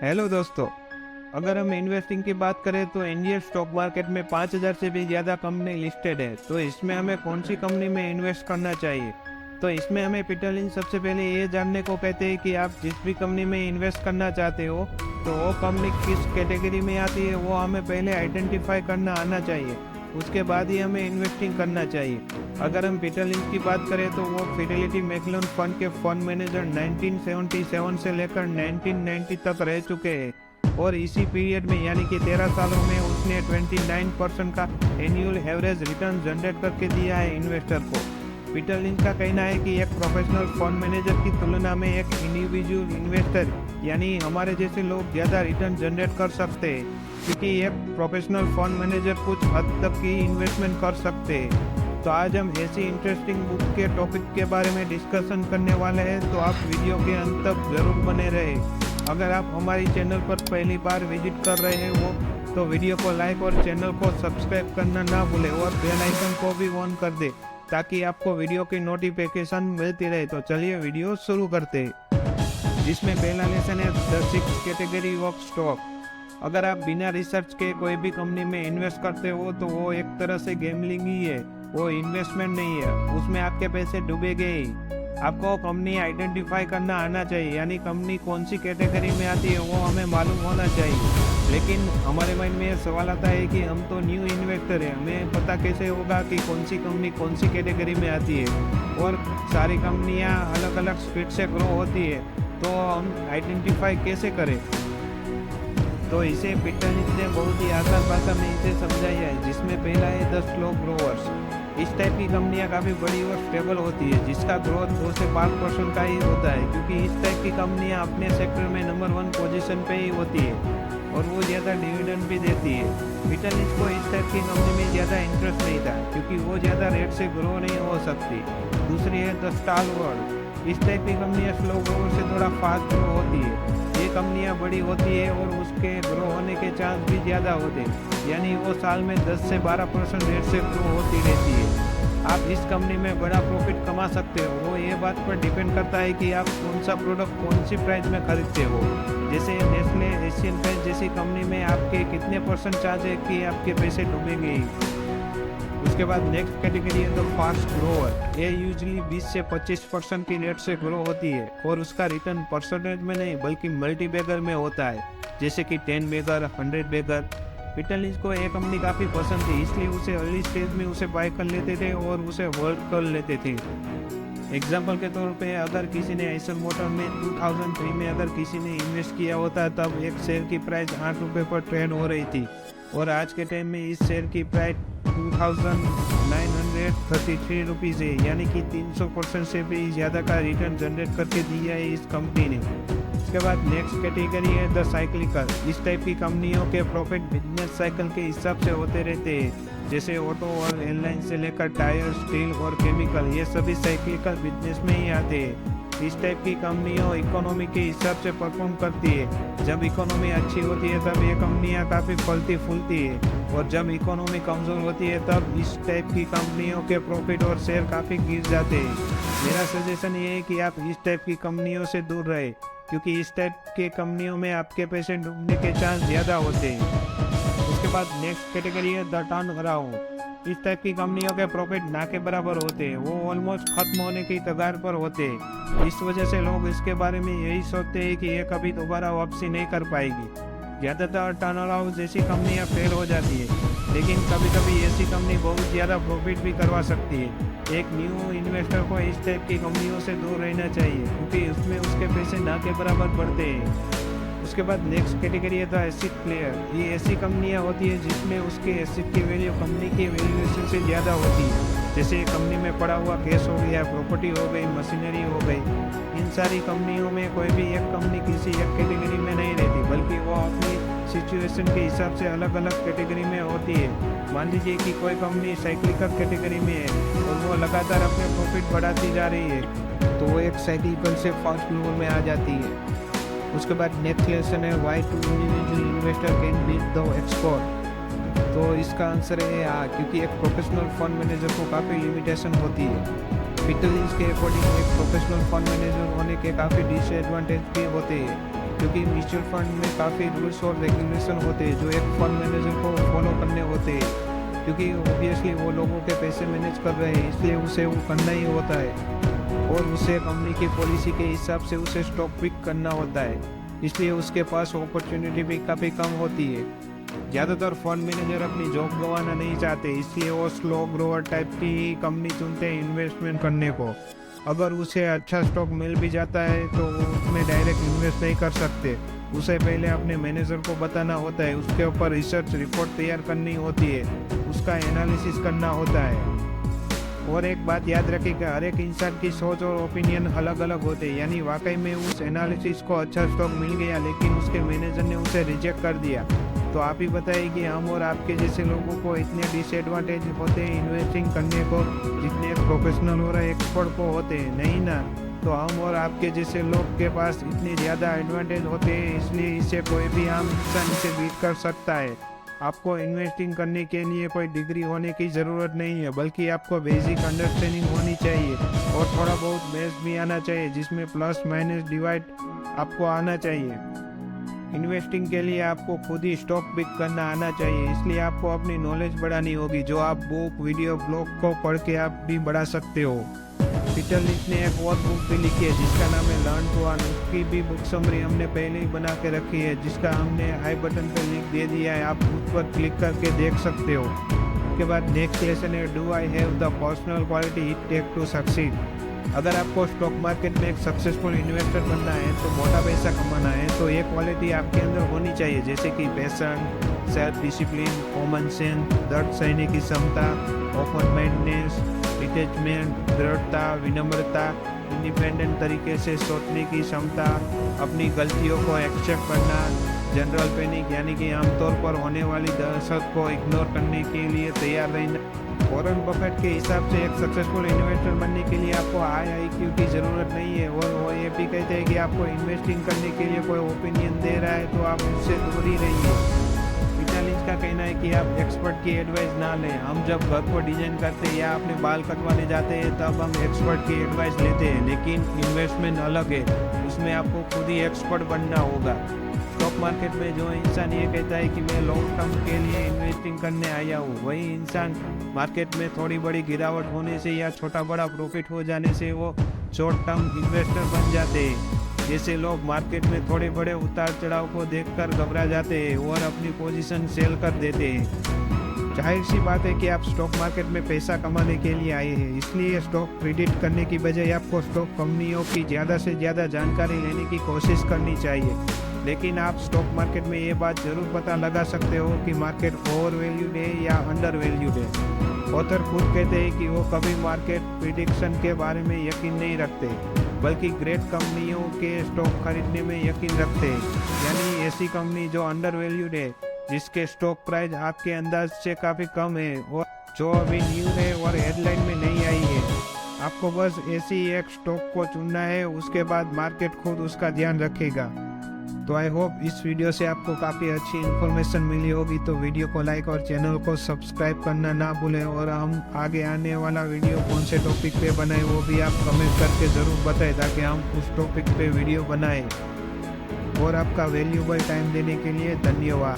Hello दोस्तों। अगर हम इन्वेस्टिंग की बात करें तो इंडियन स्टॉक मार्केट में 5,000 से भी ज़्यादा कंपनी लिस्टेड है। तो इसमें हमें कौन सी कंपनी में इन्वेस्ट करना चाहिए? तो इसमें हमें पीटर लिंच सबसे पहले ये जानने को कहते हैं कि आप जिस भी कंपनी में इन्वेस्ट करना चाहते हो तो वो कंपनी किस कैटेगरी में आती है वो हमें पहले आइडेंटिफाई करना आना चाहिए। उसके बाद ही हमें इन्वेस्टिंग करना चाहिए। अगर हम पीटर लिंच की बात करें तो वो फिडेलिटी मैकलोन फंड के फंड मैनेजर 1977 से लेकर 1990 तक रह चुके हैं और इसी पीरियड में यानी कि 13 सालों में उसने 29% का एनुअल एवरेज रिटर्न जनरेट करके दिया है इन्वेस्टर को। पीटर लिंच का कहना है कि एक प्रोफेशनल फंड मैनेजर की तुलना में एक इंडिविजुअल इन्वेस्टर यानी हमारे जैसे लोग ज़्यादा रिटर्न जनरेट कर सकते हैं, क्योंकि एक प्रोफेशनल फंड मैनेजर कुछ हद तक की इन्वेस्टमेंट कर सकते हैं। तो आज हम ऐसी इंटरेस्टिंग बुक के टॉपिक के बारे में डिस्कशन करने वाले हैं, तो आप वीडियो के अंत तक जरूर बने रहे। अगर आप हमारी चैनल पर पहली बार विजिट कर रहे हैं वो तो वीडियो को लाइक और चैनल को सब्सक्राइब करना ना भूलें और बेल आइकन को भी ऑन कर दें ताकि आपको वीडियो की नोटिफिकेशन मिलती रहे। तो चलिए वीडियो शुरू करते हैं, जिसमें पहला लेसन है द 6 कैटेगरी ऑफ स्टॉक। अगर आप बिना रिसर्च के कोई भी कंपनी में इन्वेस्ट करते हो तो वो एक तरह से गैम्बलिंग ही है, वो इन्वेस्टमेंट नहीं है, उसमें आपके पैसे डूबेंगे ही। आपको कंपनी आइडेंटिफाई करना आना चाहिए, यानी कंपनी कौन सी कैटेगरी में आती है वो हमें मालूम होना चाहिए। लेकिन हमारे माइंड में ये सवाल आता है कि हम तो न्यू इन्वेस्टर हैं, हमें पता कैसे होगा कि कौन सी कंपनी कौन सी कैटेगरी में आती है। और सारी कंपनियां अलग अलग स्पीड से ग्रो होती है, तो हम आइडेंटिफाई कैसे करें? तो इसे पीटर लिंच ने बहुत ही आसान भाषा में इसे समझाया है, जिसमें पहला है द स्लो ग्रोवर्स। इस टाइप की कंपनियां काफ़ी बड़ी और स्टेबल होती है, जिसका ग्रोथ 2 से 5% का ही होता है, क्योंकि इस टाइप की कंपनियां अपने सेक्टर में नंबर 1 पोजीशन पे ही होती है और वो ज़्यादा डिविडेंड भी देती है। पीटर लिंच को इस टाइप की कंपनी में ज़्यादा इंटरेस्ट नहीं था, क्योंकि वो ज़्यादा रेट से ग्रो नहीं हो सकती। दूसरी है द स्टालवर्ड। इस टाइप की कंपनियां स्लो ग्रोवर से थोड़ा फास्ट ग्रो होती है। ये कंपनियां बड़ी होती है और उसके ग्रो होने के चांस भी ज़्यादा होते हैं, यानी वो साल में 10 से 12% रेट से ग्रो होती रहती है। आप इस कंपनी में बड़ा प्रॉफिट कमा सकते हो, वो ये बात पर डिपेंड करता है कि आप कौन सा प्रोडक्ट कौन सी प्राइस में खरीदते हो। जैसे नेस्ले, एशियन पेंट्स जैसी कंपनी में आपके कितने परसेंट चांस है कि आपके पैसे डूबेंगे। उसके बाद नेक्स्ट कैटेगरी है तो फास्ट ग्रोवर। ये यूजली 20 से 25% की रेट से ग्रो होती है और उसका रिटर्न परसेंटेज में नहीं बल्कि मल्टी बैगर में होता है, जैसे कि 10 बैगर, 100 बैगर। पीटर लिंच को ये कंपनी काफ़ी पसंद थी, इसलिए उसे अर्ली स्टेज में उसे बाय कर लेते थे और उसे होल्ड कर लेते थे। एग्जाम्पल के तौर पे अगर किसी ने एसर मोटर में 2003 में अगर किसी ने इन्वेस्ट किया होता तब एक शेयर की प्राइस 8 रुपये पर ट्रेड हो रही थी और आज के टाइम में इस शेयर की प्राइस 2933 रुपीज़ है, यानी कि 300% से भी ज़्यादा का रिटर्न जनरेट करके दिया है इस कंपनी ने। उसके बाद नेक्स्ट कैटेगरी है द साइक्लिकल। इस टाइप की कंपनियों के प्रॉफिट बिजनेस साइकिल के हिसाब से होते रहते हैं, जैसे ऑटो और एयरलाइन से लेकर टायर, स्टील और केमिकल, ये सभी साइक्लिकल बिजनेस में ही आते हैं। इस टाइप की कंपनियों इकोनॉमी के हिसाब से परफॉर्म करती है। जब इकोनॉमी अच्छी होती है तब ये कंपनियां काफ़ी फलती फूलती है और जब इकोनॉमी कमज़ोर होती है तब इस टाइप की कंपनियों के प्रॉफिट और शेयर काफ़ी गिर जाते हैं। मेरा सजेशन ये है कि आप इस टाइप की कंपनियों से दूर रहे, क्योंकि इस टाइप के कंपनियों में आपके पैसे डूबने के चांस ज़्यादा होते हैं। उसके बाद नेक्स्ट कैटेगरी है द टर्न अराउंड। इस टाइप की कंपनियों के प्रॉफिट ना के बराबर होते हैं, वो ऑलमोस्ट खत्म होने की कगार पर होते हैं। इस वजह से लोग इसके बारे में यही सोचते हैं कि ये कभी दोबारा वापसी नहीं कर पाएगी। ज़्यादातर टर्न अराउंड जैसी कंपनियां फेल हो जाती है, लेकिन कभी कभी ऐसी कंपनी बहुत ज़्यादा प्रॉफिट भी करवा सकती है। एक न्यू इन्वेस्टर को इस टाइप की कंपनियों से दूर रहना चाहिए, क्योंकि उसमें उसके पैसे ना के बराबर बढ़ते हैं। उसके बाद नेक्स्ट कैटेगरी है द एसिड प्लेयर। ये ऐसी कंपनियां होती है जिसमें उसके एसिड की वैल्यू कंपनी की वैल्यूएशन से ज़्यादा होती है, जैसे कंपनी में पड़ा हुआ कैश हो गया, प्रॉपर्टी हो गई, मशीनरी हो गई। इन सारी कंपनियों में कोई भी एक कंपनी किसी एक कैटेगरी में नहीं रहती, बल्कि वो अपनी सिचुएशन के हिसाब से अलग अलग कैटेगरी में होती है। मान लीजिए कि कोई कंपनी साइक्लिकल कैटेगरी में है और वो लगातार अपने प्रॉफिट बढ़ाती जा रही है, तो वो एक साइक्लिकल से फास्ट ग्रोवर में आ जाती है। उसके बाद नेक्स्ट लेसन है why to individual investor can beat the expert. तो इसका आंसर है क्योंकि एक प्रोफेशनल फंड मैनेजर को काफ़ी लिमिटेशन होती है। पीटर लिंच के अकॉर्डिंग एक प्रोफेशनल फंड मैनेजर होने के काफ़ी डिसएडवांटेज भी होते हैं। क्योंकि म्यूचुअल फंड में काफ़ी रूल्स और रेगुलेशन होते हैं जो एक फंड मैनेजर को फॉलो करने होते हैं, क्योंकि ऑब्वियसली वो लोगों के पैसे मैनेज कर रहे हैं, इसलिए उसे वो करना ही होता है और उसे कंपनी की पॉलिसी के हिसाब से उसे स्टॉक पिक करना होता है, इसलिए उसके पास अपॉर्चुनिटी भी काफ़ी कम होती है। ज़्यादातर फंड मैनेजर अपनी जॉब गंवाना नहीं चाहते, इसलिए वो स्लो ग्रोअर टाइप की कंपनी चुनते हैं इन्वेस्टमेंट करने को। अगर उसे अच्छा स्टॉक मिल भी जाता है तो वो उसमें डायरेक्ट इन्वेस्ट नहीं कर सकते, उसे पहले अपने मैनेजर को बताना होता है, उसके ऊपर रिसर्च रिपोर्ट तैयार करनी होती है, उसका एनालिसिस करना होता है। और एक बात याद रखिएगा, हर एक इंसान की सोच और ओपिनियन अलग अलग होते हैं, यानी वाकई में उस एनालिसिस को अच्छा स्टॉक मिल गया लेकिन उसके मैनेजर ने उसे रिजेक्ट कर दिया, तो आप ही बताइए कि हम और आपके जैसे लोगों को इतने डिसएडवांटेज होते हैं इन्वेस्टिंग करने को जितने एक प्रोफेशनल और एक्सपर्ट को होते हैं, नहीं ना। तो हम और आपके जैसे लोग के पास इतने ज़्यादा एडवांटेज होते हैं, इसलिए इसे कोई भी आम इंसान इसे बीट कर सकता है। आपको इन्वेस्टिंग करने के लिए कोई डिग्री होने की ज़रूरत नहीं है, बल्कि आपको बेसिक अंडरस्टैंडिंग होनी चाहिए और थोड़ा बहुत मैथ्स भी आना चाहिए, जिसमें प्लस माइनस डिवाइड आपको आना चाहिए। इन्वेस्टिंग के लिए आपको खुद ही स्टॉक पिक करना आना चाहिए, इसलिए आपको अपनी नॉलेज बढ़ानी होगी, जो आप बुक वीडियो ब्लॉग को पढ़ के आप भी बढ़ा सकते हो। पीटर लिंच ने एक और बुक भी लिखी है जिसका नाम है लर्न टू अर्न, उसकी भी बुक समरी हमने पहले ही बना के रखी है, जिसका हमने आई बटन पर लिंक दे दिया है, आप उस पर क्लिक करके देख सकते हो। उसके बाद नेक्स्ट लेसन है do I have the personal quality it take to succeed. अगर आपको स्टॉक मार्केट में एक सक्सेसफुल इन्वेस्टर बनना है, तो मोटा पैसा कमाना है, तो ये क्वालिटी आपके अंदर होनी चाहिए, जैसे कि passion, self discipline, common sense, दृढ़ सहने की क्षमता, ओपन माइंडनेस, डिटैचमेंट, दृढ़ता, विनम्रता, इंडिपेंडेंट तरीके से सोचने की क्षमता, अपनी गलतियों को एक्सेप्ट करना, जनरल पैनिक यानी कि आमतौर पर होने वाली दहशत को इग्नोर करने के लिए तैयार रहना। वॉरेन बफेट के हिसाब से एक सक्सेसफुल इन्वेस्टर बनने के लिए आपको हाई IQ की ज़रूरत नहीं है, और वो ये भी कहते हैं कि आपको इन्वेस्टिंग करने के लिए कोई ओपिनियन दे रहा है तो आप उससे दूर ही रहिए। पीटर लिंच का कहना है कि आप एक्सपर्ट की एडवाइस ना लें। हम जब घर को डिजाइन करते हैं या अपने बाल कटवाने जाते हैं तब हम एक्सपर्ट की एडवाइस लेते हैं, लेकिन इन्वेस्टमेंट अलग है, उसमें आपको खुद ही एक्सपर्ट बनना होगा। स्टॉक मार्केट में जो इंसान ये कहता है कि मैं लॉन्ग टर्म के लिए इन्वेस्टिंग करने आया हूँ, वही इंसान मार्केट में थोड़ी बड़ी गिरावट होने से या छोटा बड़ा प्रॉफिट हो जाने से वो शॉर्ट टर्म इन्वेस्टर बन जाते हैं। जैसे लोग मार्केट में थोड़े बड़े उतार चढ़ाव को देखकर घबरा जाते हैं और अपनी पोजीशन सेल कर देते हैं। जाहिर सी बात है कि आप स्टॉक मार्केट में पैसा कमाने के लिए आए हैं, इसलिए स्टॉक प्रिडिक्ट करने की बजाय आपको स्टॉक कंपनियों की ज़्यादा से ज़्यादा जानकारी लेने की कोशिश करनी चाहिए। लेकिन आप स्टॉक मार्केट में ये बात जरूर पता लगा सकते हो कि मार्केट ओवर वैल्यूड है या अंडर वैल्यूड है। ऑथर खुद कहते हैं कि वो कभी मार्केट प्रिडिक्शन के बारे में यकीन नहीं रखते, बल्कि ग्रेट कंपनियों के स्टॉक खरीदने में यकीन रखते हैं, यानी ऐसी कंपनी जो अंडर वैल्यूड है, जिसके स्टॉक प्राइस आपके अंदाज से काफ़ी कम है और जो अभी न्यू है और हेडलाइन में नहीं आई है। आपको बस ऐसी एक स्टॉक को चुनना है, उसके बाद मार्केट खुद उसका ध्यान रखेगा। तो आई होप इस वीडियो से आपको काफ़ी अच्छी इन्फॉर्मेशन मिली होगी, तो वीडियो को लाइक और चैनल को सब्सक्राइब करना ना भूलें, और हम आगे आने वाला वीडियो कौन से टॉपिक पे बनाए वो भी आप कमेंट करके ज़रूर बताएं, ताकि हम उस टॉपिक पे वीडियो बनाएं। और आपका वैल्यूएबल टाइम देने के लिए धन्यवाद।